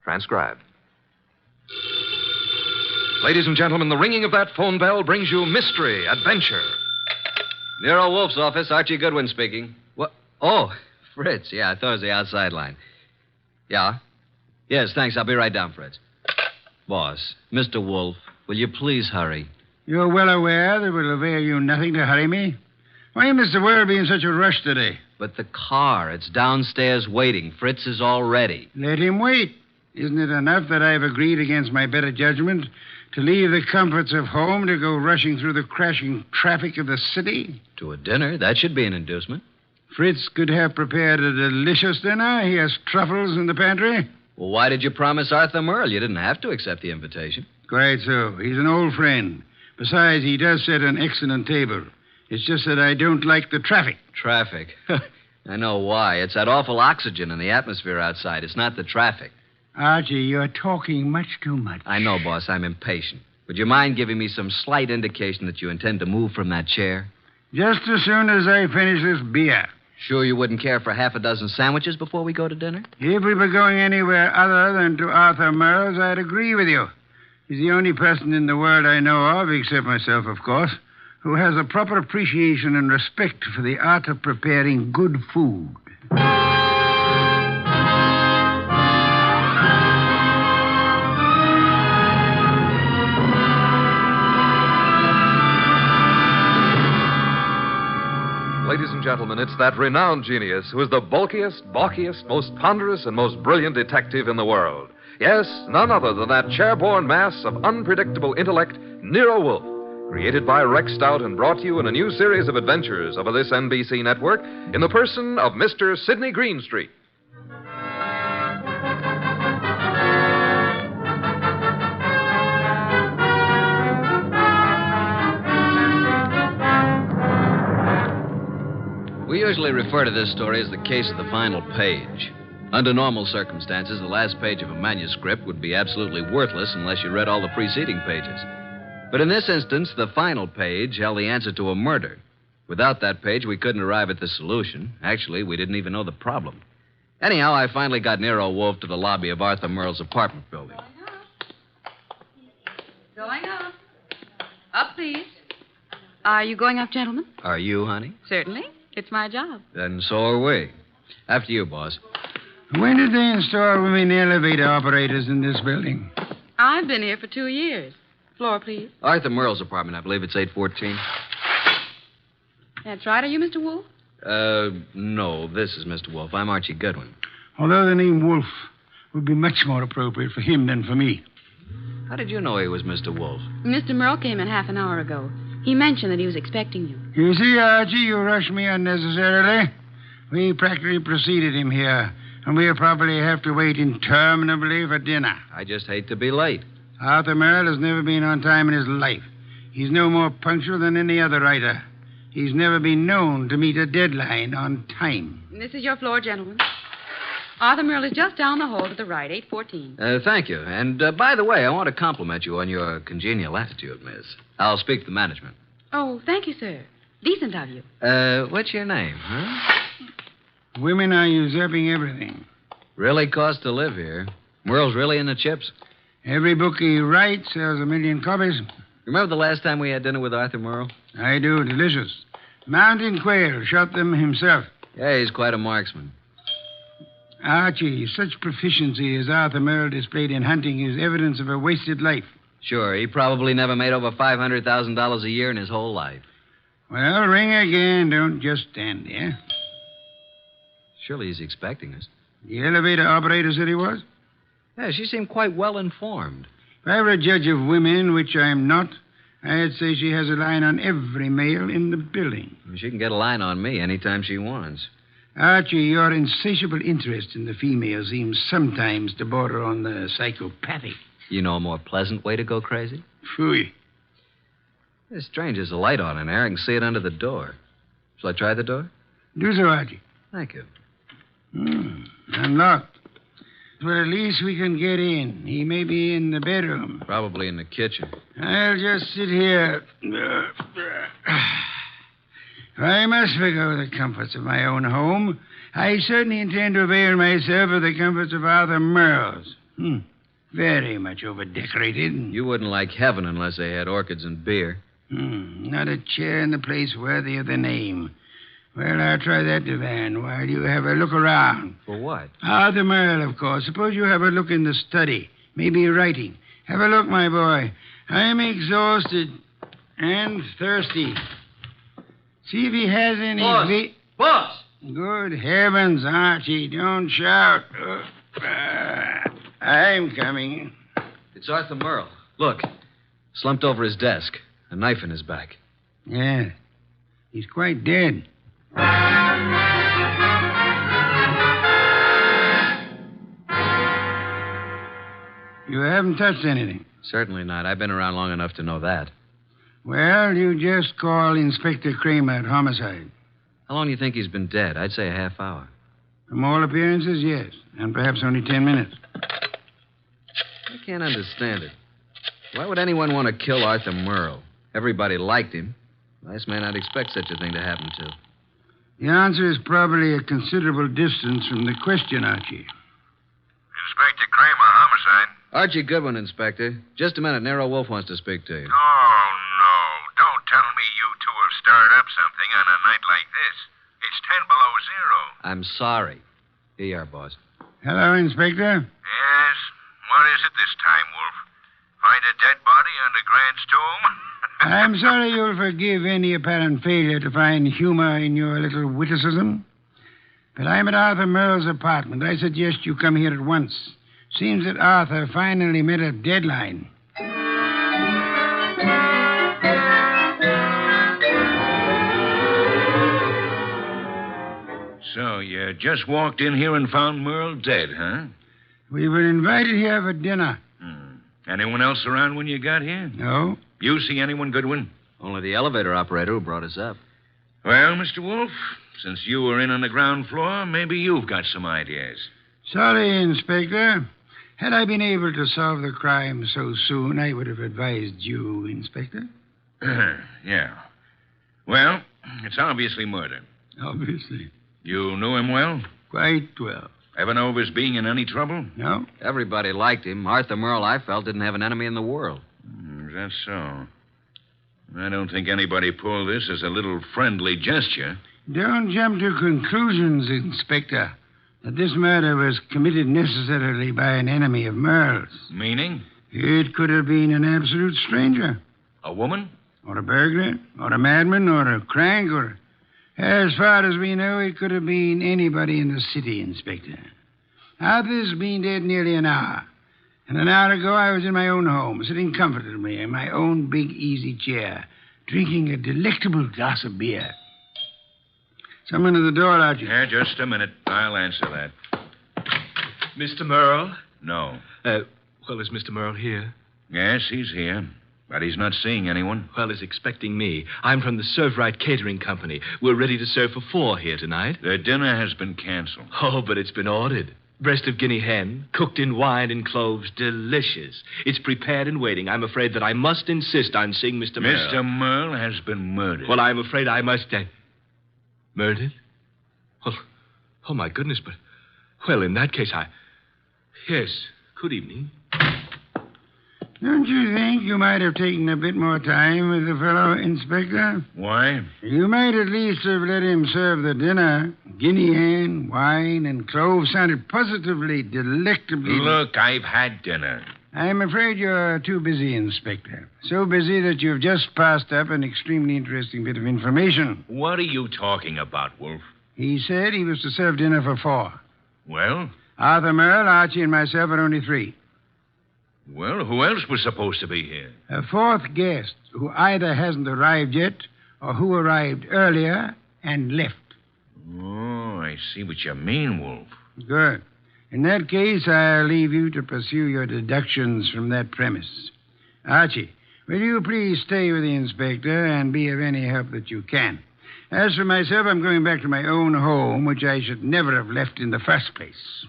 Transcribed. Ladies and gentlemen, the ringing of that phone bell brings you mystery, adventure. Nero Wolfe's office, Archie Goodwin speaking. What? Oh, Fritz. Yeah, I thought it was the outside line. Yeah? Yes, thanks. I'll be right down, Fritz. Boss, Mr. Wolfe, will you please hurry? You're well aware that it will avail you nothing to hurry me. Why, Mr. World, be in such a rush today? But the car, it's downstairs waiting. Fritz is all ready. Let him wait. Isn't it enough that I've agreed against my better judgment to leave the comforts of home to go rushing through the crashing traffic of the city? To a dinner? That should be an inducement. Fritz could have prepared a delicious dinner. He has truffles in the pantry. Well, why did you promise Arthur Merle? You didn't have to accept the invitation. Quite so. He's an old friend. Besides, he does set an excellent table. It's just that I don't like the traffic. Traffic? I know why. It's that awful oxygen in the atmosphere outside. It's not the traffic. Archie, you're talking much too much. I know, boss. I'm impatient. Would you mind giving me some slight indication that you intend to move from that chair? Just as soon as I finish this beer. Sure you wouldn't care for half a dozen sandwiches before we go to dinner? If we were going anywhere other than to Arthur Merle's, I'd agree with you. He's the only person in the world I know of, except myself, of course, who has a proper appreciation and respect for the art of preparing good food. Ladies and gentlemen, it's that renowned genius who is the bulkiest, balkiest, most ponderous, and most brilliant detective in the world. Yes, none other than that chair-borne mass of unpredictable intellect, Nero Wolfe, created by Rex Stout and brought to you in a new series of adventures over this NBC network in the person of Mr. Sydney Greenstreet. We usually refer to this story as the case of the final page. Under normal circumstances, the last page of a manuscript would be absolutely worthless unless you read all the preceding pages. But in this instance, the final page held the answer to a murder. Without that page, we couldn't arrive at the solution. Actually, we didn't even know the problem. Anyhow, I finally got Nero Wolfe to the lobby of Arthur Merle's apartment building. Going up. Up, please. Are you going up, gentlemen? Are you, honey? Certainly. It's my job. Then so are we. After you, boss. When did they install women elevator operators in this building? I've been here for 2 years. Floor, please. Arthur Merle's apartment, I believe it's 814. That's right. Are you Mr. Wolfe? No, this is Mr. Wolfe. I'm Archie Goodwin. Although the name Wolfe would be much more appropriate for him than for me. How did you know he was Mr. Wolfe? Mr. Merle came in half an hour ago. He mentioned that he was expecting you. You see, Archie, you rushed me unnecessarily. We practically preceded him here, and we'll probably have to wait interminably for dinner. I just hate to be late. Arthur Merle has never been on time in his life. He's no more punctual than any other writer. He's never been known to meet a deadline on time. This is your floor, gentlemen. Arthur Merle is just down the hall to the right, 814. Thank you. And, by the way, I want to compliment you on your congenial attitude, miss. I'll speak to management. Oh, thank you, sir. Decent of you. What's your name, huh? Women are usurping everything. Really costs to live here. Merle's really in the chips. Every book he writes sells 1 million copies. Remember the last time we had dinner with Arthur Merle? I do. Delicious. Mountain quail. Shot them himself. Yeah, he's quite a marksman. Archie, such proficiency as Arthur Merle displayed in hunting is evidence of a wasted life. Sure, he probably never made over $500,000 a year in his whole life. Well, ring again. Don't just stand there. Surely he's expecting us. The elevator operator said he was? Yeah, she seemed quite well informed. If I were a judge of women, which I'm not, I'd say she has a line on every male in the building. She can get a line on me anytime she wants. Archie, your insatiable interest in the female seems sometimes to border on the psychopathic. You know a more pleasant way to go crazy? Phooey. It's strange. There's a light on in there. I can see it under the door. Shall I try the door? Do so, Archie. Thank you. Unlocked. Well, at least we can get in. He may be in the bedroom. Probably in the kitchen. I'll just sit here. I must forgo the comforts of my own home. I certainly intend to avail myself of the comforts of Arthur Merle's. Very much overdecorated. You wouldn't like heaven unless they had orchids and beer. Not a chair in the place worthy of the name. Well, I'll try that divan while you have a look around. For what? Arthur Merle, of course. Suppose you have a look in the study. Maybe writing. Have a look, my boy. I'm exhausted and thirsty. See if he has any... Boss! Good heavens, Archie, don't shout. I'm coming. It's Arthur Merle. Look, slumped over his desk, a knife in his back. Yeah, he's quite dead. You haven't touched anything? Certainly not. I've been around long enough to know that. Well, you just call Inspector Kramer at homicide. How long do you think he's been dead? I'd say a half hour. From all appearances, yes. And perhaps only 10 minutes. I can't understand it. Why would anyone want to kill Arthur Merle? Everybody liked him. Last man I'd expect such a thing to happen to. The answer is probably a considerable distance from the question, Archie. Inspector Kramer, homicide. Archie Goodwin, Inspector. Just a minute. Nero Wolfe wants to speak to you. Oh, no. Don't tell me you two have stirred up something on a night like this. It's 10 below zero. I'm sorry. Here you are, boss. Hello, Inspector. Yes? What is it this time, Wolf? Find a dead body under Grant's tomb? I'm sorry you'll forgive any apparent failure to find humor in your little witticism. But I'm at Arthur Merle's apartment. I suggest you come here at once. Seems that Arthur finally met a deadline. So you just walked in here and found Merle dead, huh? We were invited here for dinner. Anyone else around when you got here? No? You see anyone, Goodwin? Only the elevator operator who brought us up. Well, Mr. Wolfe, since you were in on the ground floor, maybe you've got some ideas. Sorry, Inspector. Had I been able to solve the crime so soon, I would have advised you, Inspector. Yeah. Well, it's obviously murder. Obviously. You knew him well? Quite well. Ever know of his being in any trouble? No? Everybody liked him. Arthur Merle, I felt, didn't have an enemy in the world. Is that so? I don't think anybody pulled this as a little friendly gesture. Don't jump to conclusions, Inspector, that this murder was committed necessarily by an enemy of Merle's. Meaning? It could have been an absolute stranger. A woman? Or a burglar, or a madman, or a crank, or... As far as we know, it could have been anybody in the city, Inspector. Arthur's been dead nearly an hour. And an hour ago, I was in my own home, sitting comfortably in my own big, easy chair, drinking a delectable glass of beer. Someone at the door, Archie. Yeah, just a minute. I'll answer that. Mr. Merle? No. Well, is Mr. Merle here? Yes, he's here. But he's not seeing anyone. Well, he's expecting me. I'm from the Serve Right Catering Company. We're ready to serve for 4 here tonight. The dinner has been canceled. Oh, but it's been ordered. Breast of guinea hen, cooked in wine and cloves, delicious. It's prepared and waiting. I'm afraid that I must insist on seeing Mr. Merle. Mr. Merle has been murdered. Well, I'm afraid I must... Murdered? Oh, my goodness, but... Well, in that case, Yes, good evening. Don't you think you might have taken a bit more time with the fellow, Inspector? Why? You might at least have let him serve the dinner. Guinea hen, wine, and cloves sounded positively delectably... Look, I've had dinner. I'm afraid you're too busy, Inspector. So busy that you've just passed up an extremely interesting bit of information. What are you talking about, Wolf? He said he was to serve dinner for 4. Well? Arthur Merle, Archie, and myself are only 3. Well, who else was supposed to be here? A 4th guest who either hasn't arrived yet or who arrived earlier and left. Oh, I see what you mean, Wolf. Good. In that case, I'll leave you to pursue your deductions from that premise. Archie, will you please stay with the inspector and be of any help that you can? As for myself, I'm going back to my own home, which I should never have left in the first place.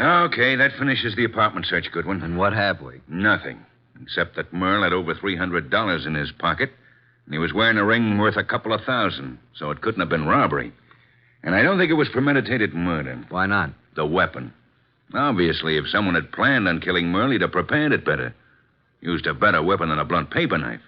Okay, that finishes the apartment search, Goodwin. And what have we? Nothing. Except that Merle had over $300 in his pocket He was wearing a ring worth a couple of $1,000, so it couldn't have been robbery. And I don't think it was premeditated murder. Why not? The weapon. Obviously, if someone had planned on killing Merle, he'd have prepared it better. Used a better weapon than a blunt paper knife.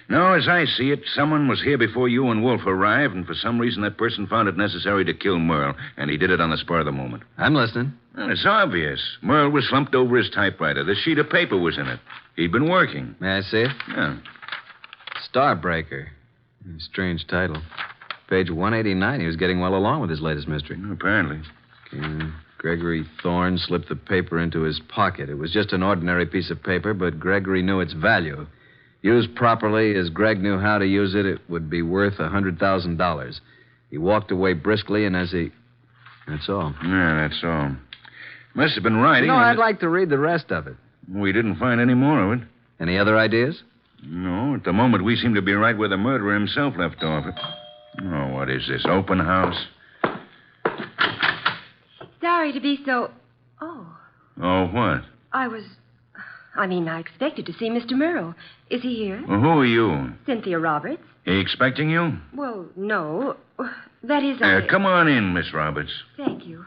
No, as I see it, someone was here before you and Wolfe arrived, and for some reason that person found it necessary to kill Merle, and he did it on the spur of the moment. I'm listening. Well, it's obvious. Merle was slumped over his typewriter. The sheet of paper was in it. He'd been working. May I see it? Yeah. Starbreaker. Strange title. Page 189. He was getting well along with his latest mystery. Apparently. Gregory Thorne slipped the paper into his pocket. It was just an ordinary piece of paper, but Gregory knew its value. Used properly, as Greg knew how to use it, it would be worth $100,000. He walked away briskly, and as he... That's all. Yeah, that's all. Must have been writing. No, I'd like to read the rest of it. We didn't find any more of it. Any other ideas? No, at the moment we seem to be right where the murderer himself left off. Oh, what is this, open house? Sorry to be so... Oh. Oh, what? I expected to see Mr. Merle. Is he here? Well, who are you? Cynthia Roberts. He expecting you? Well, no. That is... Come on in, Miss Roberts. Thank you.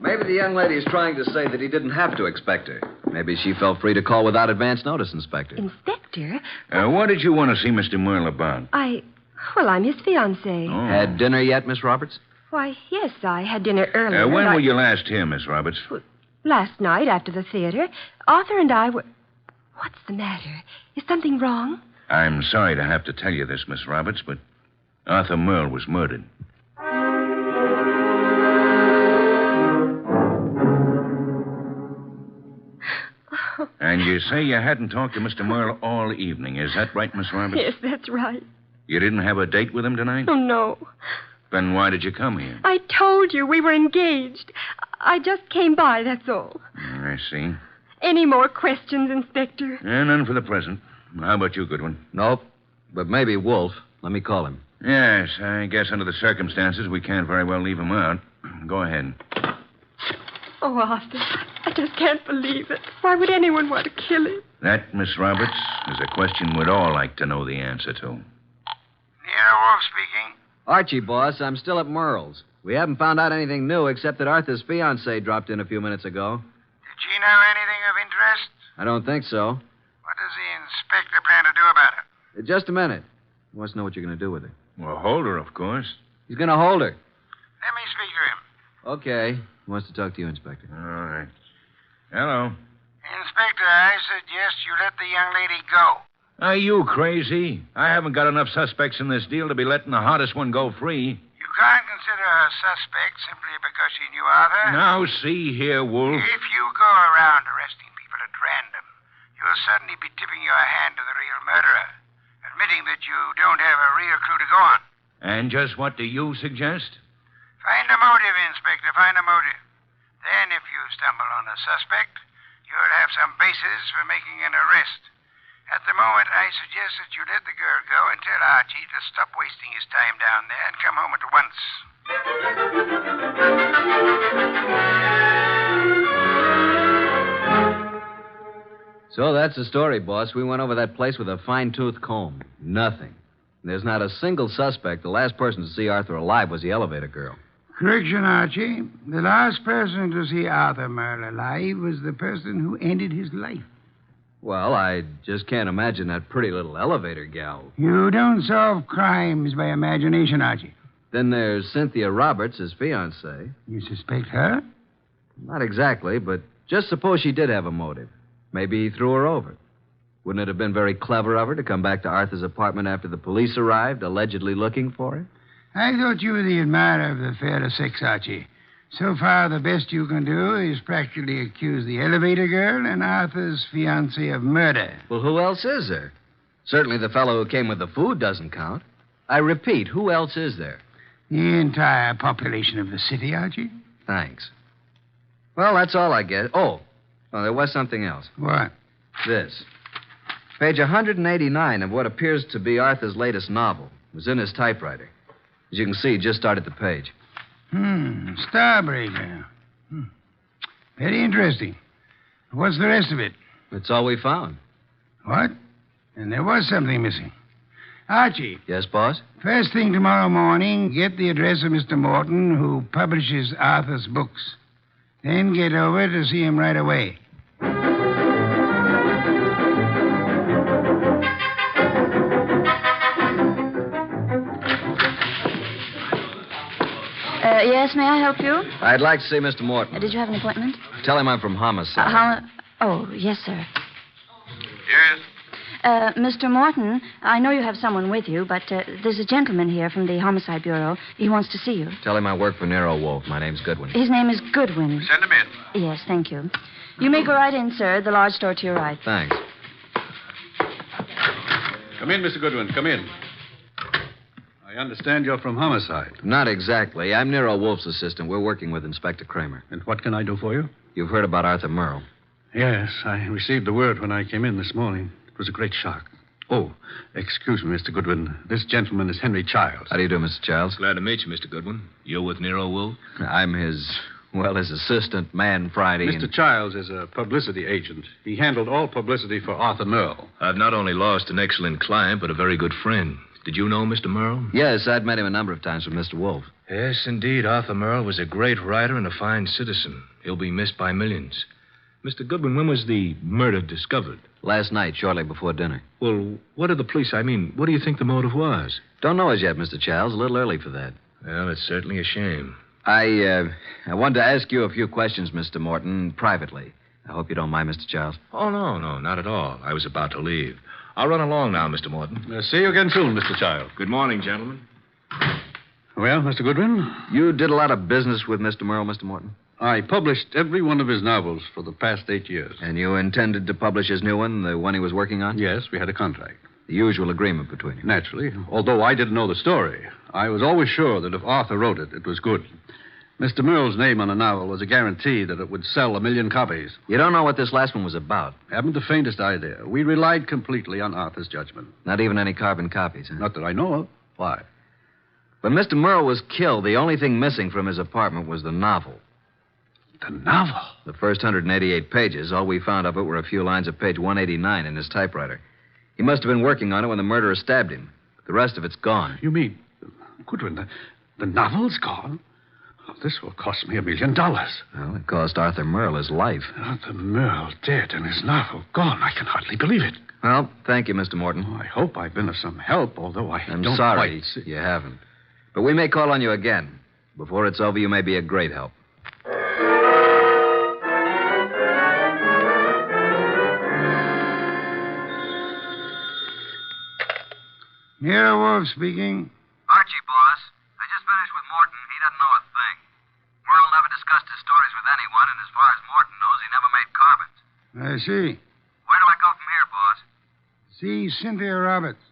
Maybe the young lady is trying to say that he didn't have to expect her. Maybe she felt free to call without advance notice, Inspector. Inspector? What did you want to see Mr. Merle about? I'm his fiancée. Oh. Had dinner yet, Miss Roberts? Why, yes, I had dinner earlier. When were you last here, Miss Roberts? Last night, after the theater. Arthur and I were... What's the matter? Is something wrong? I'm sorry to have to tell you this, Miss Roberts, but Arthur Merle was murdered. And you say you hadn't talked to Mr. Merle all evening. Is that right, Miss Roberts? Yes, that's right. You didn't have a date with him tonight? Oh, no. Then why did you come here? I told you we were engaged. I just came by, that's all. I see. Any more questions, Inspector? None for the present. How about you, Goodwin? Nope. But maybe Wolfe. Let me call him. Yes, I guess under the circumstances, we can't very well leave him out. Go ahead. Oh, Arthur, I just can't believe it. Why would anyone want to kill him? That, Miss Roberts, is a question we'd all like to know the answer to. Nero Wolfe speaking. Archie, boss, I'm still at Merle's. We haven't found out anything new except that Arthur's fiancée dropped in a few minutes ago. Did she know anything of interest? I don't think so. What does the inspector plan to do about it? Just a minute. He wants to know what you're going to do with her. Well, hold her, of course. He's going to hold her. Let me speak to him. Okay. He wants to talk to you, Inspector. All right. Hello. Inspector, I suggest you let the young lady go. Are you crazy? I haven't got enough suspects in this deal to be letting the hottest one go free. You can't consider her a suspect simply because she knew Arthur. Now, see here, Wolf. If you go around arresting people at random, you'll suddenly be tipping your hand to the real murderer, admitting that you don't have a real clue to go on. And just what do you suggest? Find a motive, Inspector, find a motive. Then, if you stumble on a suspect, you'll have some basis for making an arrest. At the moment, I suggest that you let the girl go and tell Archie to stop wasting his time down there and come home at once. So that's the story, boss. We went over that place with a fine-tooth comb. Nothing. There's not a single suspect. The last person to see Arthur alive was the elevator girl. Correction, Archie. The last person to see Arthur Merle alive was the person who ended his life. Well, I just can't imagine that pretty little elevator gal. You don't solve crimes by imagination, Archie. Then there's Cynthia Roberts, his fiancée. You suspect her? Not exactly, but just suppose she did have a motive. Maybe he threw her over. Wouldn't it have been very clever of her to come back to Arthur's apartment after the police arrived, allegedly looking for her? I thought you were the admirer of the fairer sex, Archie. So far, the best you can do is practically accuse the elevator girl and Arthur's fiancée of murder. Well, who else is there? Certainly the fellow who came with the food doesn't count. I repeat, who else is there? The entire population of the city, Archie. Thanks. Well, that's all I guess. Oh, there was something else. What? This. Page 189 of what appears to be Arthur's latest novel. It was in his typewriter. As you can see, he just started the page. Starbreaker. Very interesting. What's the rest of it? That's all we found. What? And there was something missing. Archie, Yes, boss? first thing tomorrow morning, get the address of Mr. Morton, who publishes Arthur's books. Then get over to see him right away. Yes, may I help you? I'd like to see Mr. Morton. Did you have an appointment? Tell him I'm from Homicide. Oh, yes, sir. Yes? Mr. Morton, I know you have someone with you, but there's a gentleman here from the Homicide Bureau. He wants to see you. Tell him I work for Nero Wolfe. My name's Goodwin. His name is Goodwin. Send him in. Yes, thank you. You may go right in, sir. The large door to your right. Thanks. Come in, Mr. Goodwin. Come in. I understand you're from Homicide. Not exactly. I'm Nero Wolfe's assistant. We're working with Inspector Kramer. And what can I do for you? You've heard about Arthur Merle. Yes, I received the word when I came in this morning. It was a great shock. Oh, excuse me, Mr. Goodwin. This gentleman is Henry Childs. How do you do, Mr. Childs? Glad to meet you, Mr. Goodwin. You're with Nero Wolfe? I'm his assistant, man Friday. Mr. Childs is a publicity agent. He handled all publicity for Arthur Merle. I've not only lost an excellent client, but a very good friend. Did you know Mr. Merle? Yes, I'd met him a number of times with Mr. Wolfe. Yes, indeed. Arthur Merle was a great writer and a fine citizen. He'll be missed by millions. Mr. Goodwin, when was the murder discovered? Last night, shortly before dinner. Well, what are the police? What do you think the motive was? Don't know as yet, Mr. Childs. A little early for that. Well, it's certainly a shame. I wanted to ask you a few questions, Mr. Morton, privately. I hope you don't mind, Mr. Childs. Oh, no, not at all. I was about to leave. I'll run along now, Mr. Morton. See you again soon, Mr. Childs. Good morning, gentlemen. Well, Mr. Goodwin, You did a lot of business with Mr. Merle, Mr. Morton? I published every one of his novels for the past 8 years. And you intended to publish his new one, the one he was working on? Yes, we had a contract. The usual agreement between you. Naturally, although I didn't know the story, I was always sure that if Arthur wrote it, it was good. Mr. Merle's name on a novel was a guarantee that it would sell 1 million copies. You don't know what this last one was about? Haven't the faintest idea. We relied completely on Arthur's judgment. Not even any carbon copies, huh? Not that I know of. Why? When Mr. Merle was killed, the only thing missing from his apartment was the novel. The novel? The first 188 pages, all we found of it were a few lines of page 189 in his typewriter. He must have been working on it when the murderer stabbed him. The rest of it's gone. You mean, Goodwin, the novel's gone? Oh, this will cost me $1 million. Well, it cost Arthur Merle his life. Arthur Merle dead and his novel gone. I can hardly believe it. Well, thank you, Mr. Morton. Oh, I hope I've been of some help, although I'm don't sorry quite see. you haven't. But we may call on you again. Before it's over, you may be a great help. Nero Wolfe speaking. Archie, boss. I just finished with Morton. He doesn't know a thing. Merle never discussed his stories with anyone, and as far as Morton knows, he never made carbons. I see. Where do I go from here, boss? See Cynthia Roberts.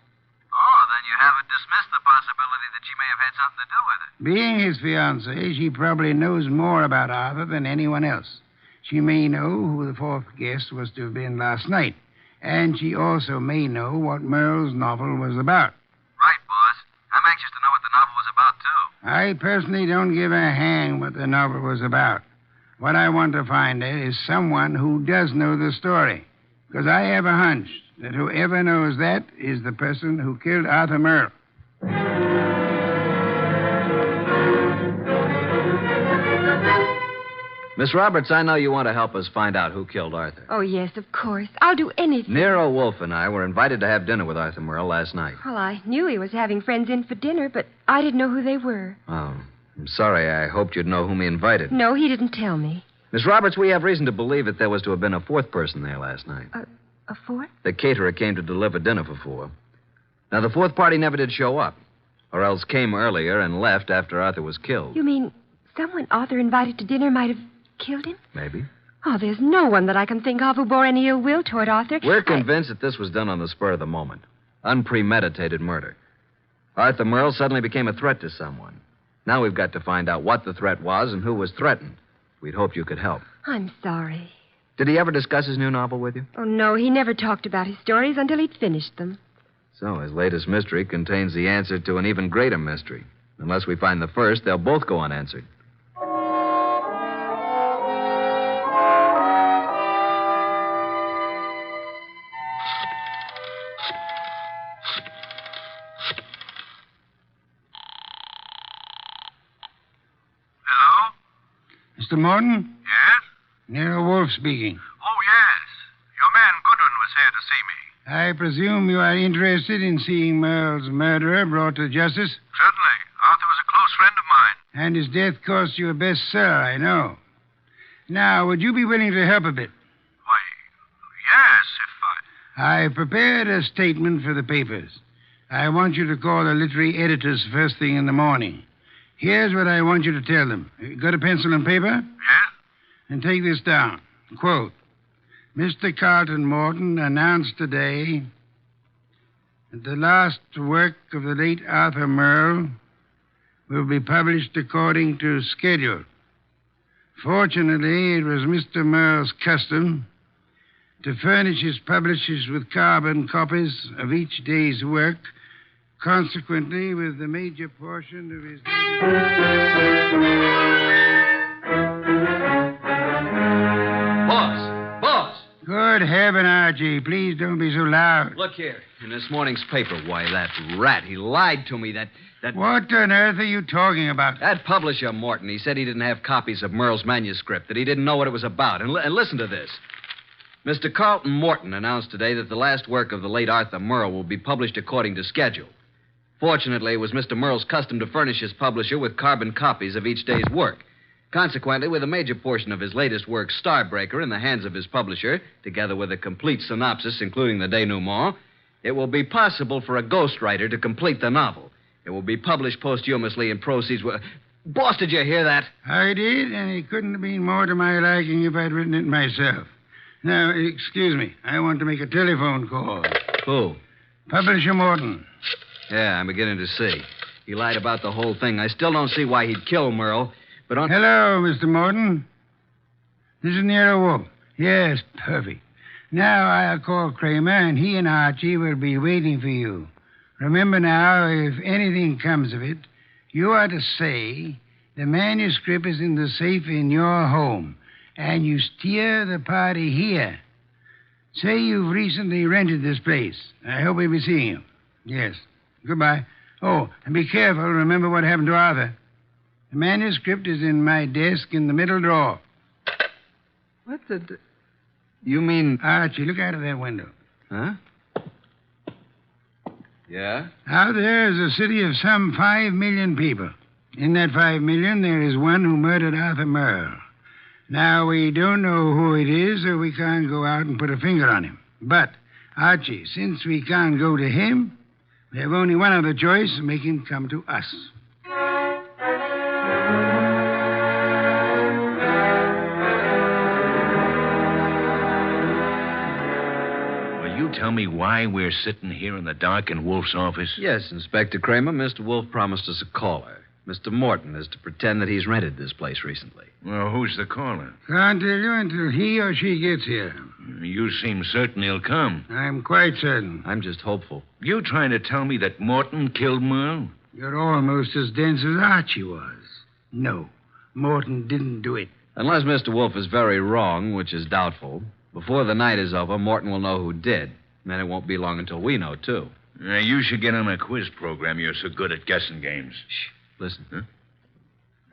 Oh, then you haven't dismissed the possibility that she may have had something to do with it. Being his fiancée, she probably knows more about Arthur than anyone else. She may know who the fourth guest was to have been last night. And she also may know what Merle's novel was about. Right, boss. I'm anxious to know what the novel was about, too. I personally don't give a hang what the novel was about. What I want to find is someone who does know the story. Because I have a hunch that whoever knows that is the person who killed Arthur Merle. Miss Roberts, I know you want to help us find out who killed Arthur. Oh, yes, of course. I'll do anything. Nero Wolfe and I were invited to have dinner with Arthur Merle last night. Well, I knew he was having friends in for dinner, but I didn't know who they were. Oh, I'm sorry. I hoped you'd know whom he invited. No, he didn't tell me. Miss Roberts, we have reason to believe that there was to have been a fourth person there last night. A fourth? The caterer came to deliver dinner for 4. Now, the fourth party never did show up, or else came earlier and left after Arthur was killed. You mean someone Arthur invited to dinner might have killed him? Maybe. Oh, there's no one that I can think of who bore any ill will toward Arthur. We're convinced that this was done on the spur of the moment. Unpremeditated murder. Arthur Merle suddenly became a threat to someone. Now we've got to find out what the threat was and who was threatened. We'd hoped you could help. I'm sorry. Did he ever discuss his new novel with you? Oh, no, he never talked about his stories until he'd finished them. So his latest mystery contains the answer to an even greater mystery. Unless we find the first, they'll both go unanswered. Mr. Morton? Yes? Nero Wolfe speaking. Oh, yes. Your man Goodwin was here to see me. I presume you are interested in seeing Merle's murderer brought to justice? Certainly. Arthur was a close friend of mine. And his death cost you a bestseller, I know. Now, would you be willing to help a bit? Why, yes, if I prepared a statement for the papers. I want you to call the literary editors first thing in the morning. Here's what I want you to tell them. You got a pencil and paper? Yes? And take this down. Quote, Mr. Carlton Morton announced today that the last work of the late Arthur Merle will be published according to schedule. Fortunately, it was Mr. Merle's custom to furnish his publishers with carbon copies of each day's work. Consequently, with the major portion of his... Boss! Good heaven, Archie. Please don't be so loud. Look here. In this morning's paper, why, that rat, he lied to me. That What on earth are you talking about? That publisher, Morton, he said he didn't have copies of Merle's manuscript, that he didn't know what it was about. And listen to this. Mr. Carlton Morton announced today that the last work of the late Arthur Merle will be published according to schedule. Fortunately, it was Mr. Merle's custom to furnish his publisher with carbon copies of each day's work. Consequently, with a major portion of his latest work, Starbreaker, in the hands of his publisher, together with a complete synopsis, including the denouement, it will be possible for a ghostwriter to complete the novel. It will be published posthumously and proceeds with... Boss, did you hear that? I did, and it couldn't have been more to my liking if I'd written it myself. Now, excuse me. I want to make a telephone call. Who? Publisher Morton. Yeah, I'm beginning to see. He lied about the whole thing. I still don't see why he'd kill Merle, but on... Hello, Mr. Morton. This is Nero Wolfe. Yes, perfect. Now I'll call Kramer, and he and Archie will be waiting for you. Remember now, if anything comes of it, you are to say the manuscript is in the safe in your home, and you steer the party here. Say you've recently rented this place. I hope we'll be seeing you. Yes. Goodbye. Oh, and be careful. Remember what happened to Arthur. The manuscript is in my desk in the middle drawer. What the... You mean... Archie, look out of that window. Huh? Yeah? Out there is a city of some 5 million people. In that 5 million, there is one who murdered Arthur Merle. Now, we don't know who it is, so we can't go out and put a finger on him. But, Archie, since we can't go to him, we have only one other choice: make him come to us. Will you tell me why we're sitting here in the dark in Wolfe's office? Yes, Inspector Kramer. Mr. Wolfe promised us a caller. Mr. Morton is to pretend that he's rented this place recently. Well, who's the caller? Can't tell you until he or she gets here. You seem certain he'll come. I'm quite certain. I'm just hopeful. You trying to tell me that Morton killed Merle? You're almost as dense as Archie was. No, Morton didn't do it. Unless Mr. Wolfe is very wrong, which is doubtful, before the night is over, Morton will know who did. And then it won't be long until we know, too. You should get on a quiz program. You're so good at guessing games. Shh. Listen.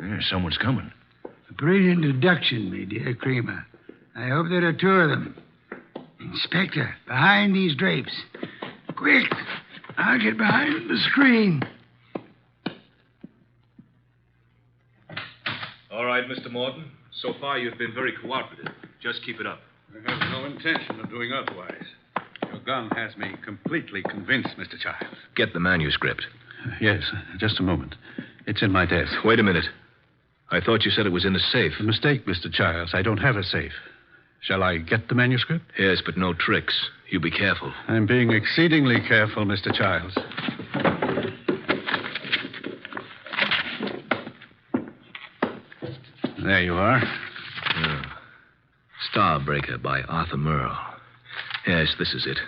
Huh? Someone's coming. A brilliant deduction, my dear Kramer. I hope there are two of them. Inspector, behind these drapes. Quick! I'll get behind the screen. All right, Mr. Morton. So far, you've been very cooperative. Just keep it up. I have no intention of doing otherwise. Your gun has me completely convinced, Mr. Childs. Get the manuscript. Yes, just a moment. It's in my desk. Wait a minute. I thought you said it was in the safe. A mistake, Mr. Childs. I don't have a safe. Shall I get the manuscript? Yes, but no tricks. You be careful. I'm being exceedingly careful, Mr. Childs. There you are. Starbreaker by Arthur Merle. Yes, this is it.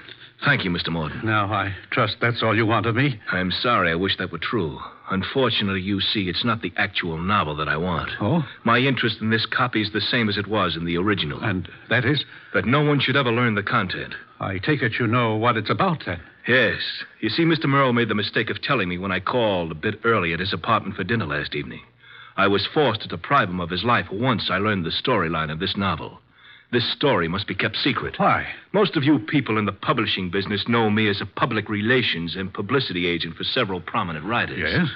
Thank you, Mr. Morton. Now, I trust that's all you want of me. I'm sorry. I wish that were true. Unfortunately, you see, it's not the actual novel that I want. Oh? My interest in this copy is the same as it was in the original. And that is? That no one should ever learn the content. I take it you know what it's about, then. Yes. You see, Mr. Merle made the mistake of telling me when I called a bit early at his apartment for dinner last evening. I was forced to deprive him of his life once I learned the storyline of this novel. This story must be kept secret. Why? Most of you people in the publishing business know me as a public relations and publicity agent for several prominent writers. Yes?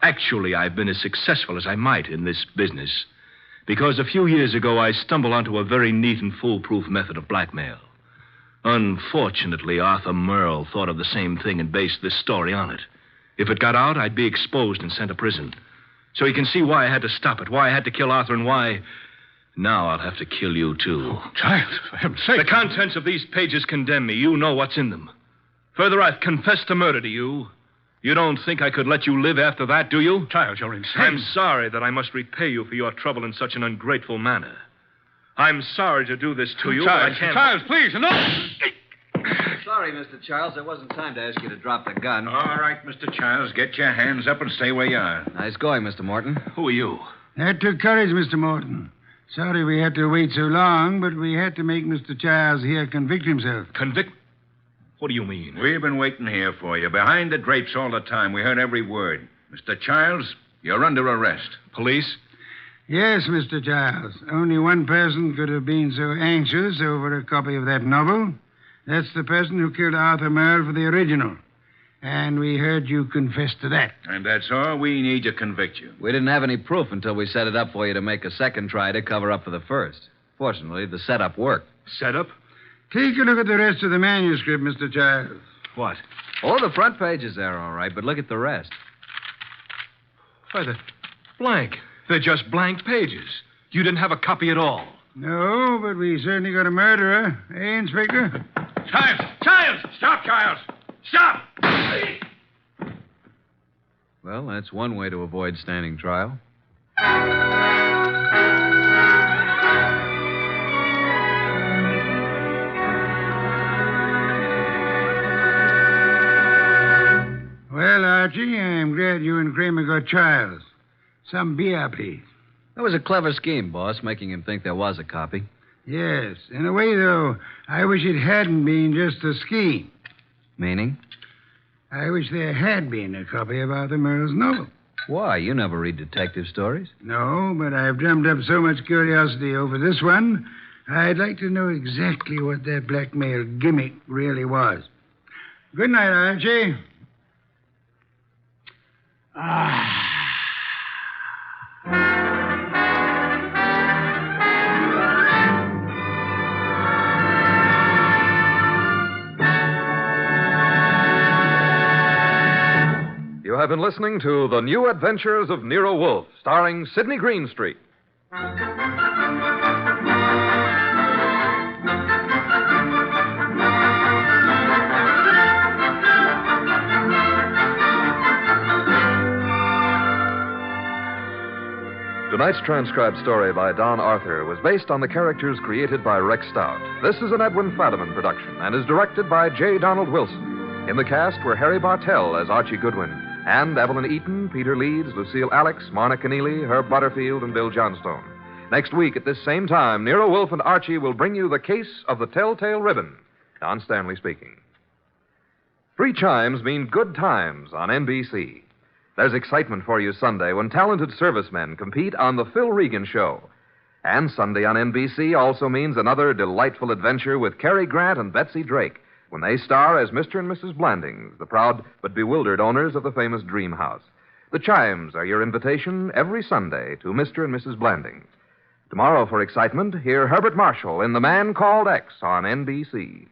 Actually, I've been as successful as I might in this business because a few years ago I stumbled onto a very neat and foolproof method of blackmail. Unfortunately, Arthur Merle thought of the same thing and based this story on it. If it got out, I'd be exposed and sent to prison. So you can see why I had to stop it, why I had to kill Arthur, and why now I'll have to kill you, too. Oh, child, for heaven's sake. The contents of these pages condemn me. You know what's in them. Further, I've confessed to murder to you. You don't think I could let you live after that, do you? Child, you're insane. I'm sorry that I must repay you for your trouble in such an ungrateful manner. I'm sorry to do this to you, but I can't... Child, please, no! Sorry, Mr. Childs. There wasn't time to ask you to drop the gun. All right, Mr. Childs, get your hands up and stay where you are. Nice going, Mr. Morton. Who are you? That took courage, Mr. Morton. Sorry we had to wait so long, but we had to make Mr. Childs here convict himself. Convict? What do you mean? We've been waiting here for you, behind the drapes all the time. We heard every word. Mr. Childs, you're under arrest. Police? Yes, Mr. Childs. Only one person could have been so anxious over a copy of that novel. That's the person who killed Arthur Merle for the original. And we heard you confess to that. And that's all we need to convict you. We didn't have any proof until we set it up for you to make a second try to cover up for the first. Fortunately, the setup worked. Setup? Take a look at the rest of the manuscript, Mr. Childs. What? Oh, the front page is there, all right, but look at the rest. Why, they're blank. They're just blank pages. You didn't have a copy at all. No, but we certainly got a murderer. Eh, Inspector? Childs! Childs! Stop, Childs! Stop! Well, that's one way to avoid standing trial. Well, Archie, I'm glad you and Kramer got Childs. Some beer, please. That was a clever scheme, boss, making him think there was a copy. Yes. In a way, though, I wish it hadn't been just a scheme. Meaning? I wish there had been a copy of Arthur Merle's novel. Why? You never read detective stories. No, but I've drummed up so much curiosity over this one, I'd like to know exactly what that blackmail gimmick really was. Good night, Archie. You have been listening to The New Adventures of Nero Wolfe, starring Sydney Greenstreet. Tonight's transcribed story by Don Arthur was based on the characters created by Rex Stout. This is an Edwin Fadiman production and is directed by J. Donald Wilson. In the cast were Harry Bartell as Archie Goodwin, and Evelyn Eaton, Peter Leeds, Lucille Alex, Marna Keneally, Herb Butterfield, and Bill Johnstone. Next week at this same time, Nero Wolfe and Archie will bring you The Case of the Telltale Ribbon. Don Stanley speaking. 3 chimes mean good times on NBC. There's excitement for you Sunday when talented servicemen compete on The Phil Regan Show. And Sunday on NBC also means another delightful adventure with Cary Grant and Betsy Drake when they star as Mr. and Mrs. Blandings, the proud but bewildered owners of the famous Dream House. The chimes are your invitation every Sunday to Mr. and Mrs. Blandings. Tomorrow, for excitement, hear Herbert Marshall in The Man Called X on NBC.